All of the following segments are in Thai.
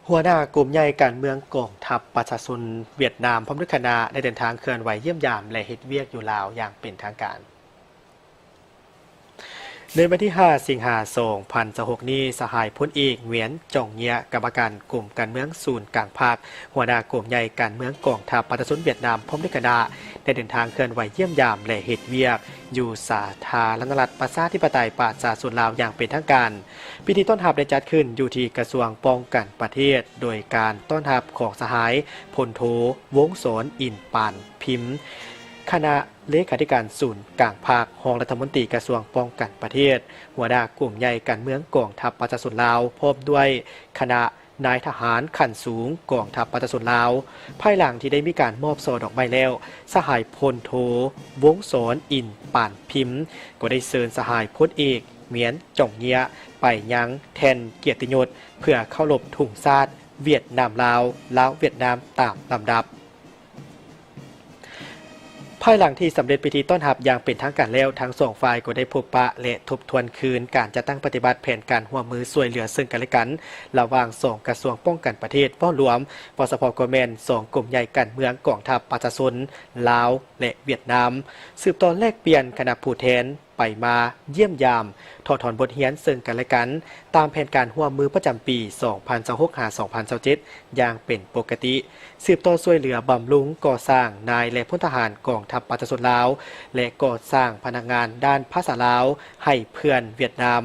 หัวหน้ากลุ่มใหญ่การเมืองกองทัพประชาชนเวียดนามพร้อมด้วยคณะได้เดินทางเคลื่อนไหวเยี่ยมยามและเฮ็ดเวียกอยู่ลาวอย่างเป็นทางการในวันที่ 5 สิงหาคม 2026 นี้สหายพลเอกเหวียนจ่องเงียกรรมการกลุ่มการเมืองศูนย์กลางภาคหัวหน้ากลุ่มใหญ่การเมืองกองทัพประชาชนเวียดนามพร้อมด้วยคณะได้เดินทางเคลื่อนไหวเยี่ยมยามและเฮ็ดเวียกอยู่สาธารณรัฐประชาธิปไตยประชาชนลาวอย่างเป็นทางการพิธีต้อนรับได้จัดขึ้นอยู่ที่กระทรวงป้องกันประเทศโดยการต้อนรับของสหายพลโทวงศ์สนอินปานพิมพ์คณะเลขาธิการศูนย์กลางภาครองรัฐมนตรีกระทรวงป้องกันประเทศหัวหน้ากลุ่มใหญ่การเมืองกองทัพประชาชนลาวพร้อมด้วยคณะนายทหารขั้นสูงกองทัพประชาชนลาวภายหลังที่ได้มีการมอบช่อดอกไม้แล้วสหายพลโทวงศ์สนอินป่านพิมพ์ก็ได้เชิญสหายพลเอกเหมียนจ่องเงียไปยังแทนเกียรติยศเพื่อเข้ารบถุงชาติเวียดนามลาวเวียดนามตามลำดับภายหลังที่สำเร็จพิธีต้อนรับอย่างเป็นทางการแล้วทั้งสองฝ่ายก็ได้พบปะและทบทวนคืนการจัดตั้งปฏิบัติแผนการร่วมมือช่วยเหลือซึ่งกันและกันระหว่างสองกระทรวงป้องกันประเทศเฝ้ารวมปสพกแมนสองกลุ่มใหญ่การเมืองกองทัพประชาชนลาวและเวียดนามสืบต่อแลกเปลี่ยนคณะผู้แทนไปมาเยี่ยมยามถอดถอนบทเรียนซึ่งกันและกันตามแผนการร่วมมือประจำปี 2026-2027 อย่างเป็นปกติสืบต่อช่วยเหลือบำรุงก่อสร้างนายและพลทหารกองทัพประชาชนลาวและก่อสร้างพนักงานด้านภาษาลาวให้เพื่อนเวียดนาม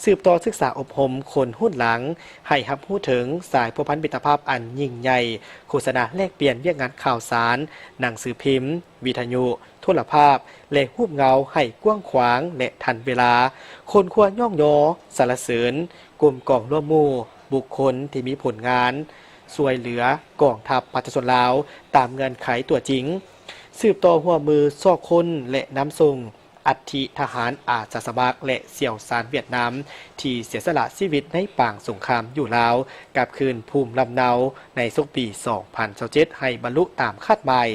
สืบต่อศึกษาอบรมคนหุ้นหลังให้รับรู้ถึงสายพัวพันมิตรภาพอันยิ่งใหญ่โฆษณาแลกเปลี่ยนเวียกงานข่าวสารหนังสือพิมพ์วิทยุโทรภาพและรูปเงาให้กว้างขวางและทันเวลาคนควรย่องยอสรรเสริญกลุ่มกองร่วมหมู่บุคคลที่มีผลงานช่วยเหลือกองทัพประชาชนลาวตามเงื่อนไขตัวจริงสืบต่อหัวมือซอกคนและน้ำทรงอัฐิทหารอาสาสมัครและเสี่ยวซานเวียดนามที่เสียสละชีวิตในป่างสงครามอยู่ลาวกลับคืนภูมิลำเนาในสุกปี 2027 ให้บรรลุตามคาดหมาย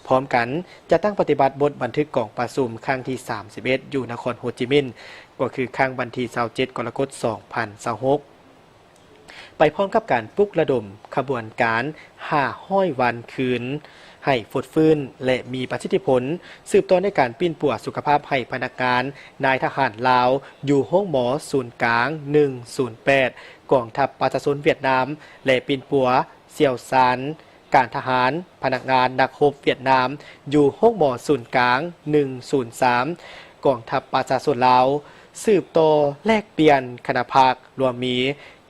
พร้อมกันจะตั้งปฏิบัติบทบันทึกกองประชุมครั้งที่ 31 อยู่นครโฮจิมินห์ก็คือครั้งวันที่ 27 กรกฎาคม 2026ไปพร้อมกับการปลุกระดมขบวนการ500 วันคืนให้ฟดฟื้นและมีประสิทธิผลสืบต่อในการปิ้นปัวสุขภาพให้พนักงานนายทหารลาวอยู่ห้องหมอศูนย์กลาง 108 กองทัพประชาชนเวียดนามและปิ้นปัวเสี่ยวซานการทหารพนักงานนักรบเวียดนามอยู่ห้องหมอศูนย์กลาง 103 กองทัพประชาชนลาวสืบต่อแลกเปลี่ยนคณะภาครวมมี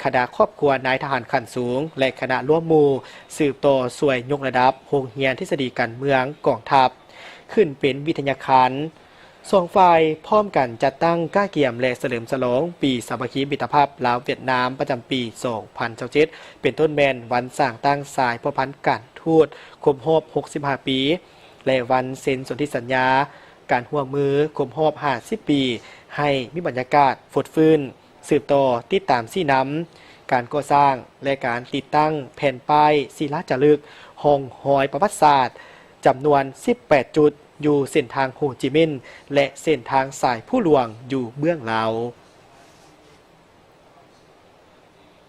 คณะครอบครัวนายทหารขั้นสูงและคณะร่วมหมู่สืบต่อสวยยกระดับโรงเรียนทฤษฎีการเมืองกองทัพขึ้นเป็นวิทยาคารสองฝ่ายพร้อมกันจัดตั้งก้าเกียมและเฉลิมฉลองปีสามัคคีมิตรภาพลาวเวียดนามประจำปี 2027 เป็นต้นแมนวันสร้างตั้งสายพัวพันการทูตครบรอบ 65 ปี และวันเซ็นสนธิสัญญาการร่วมมือครบรอบ 50 ปีให้มีบรรยากาศฟดฟื้นสืบต่อติดตามซี่น้ำการก่อสร้างและการติดตั้งแผ่นป้ายศิลาจารึกห้องหอยประวัติศาสตร์จำนวน 18 จุดอยู่เส้นทางโฮจิมินห์และเส้นทางสายผู้หลวงอยู่เบื้องลาว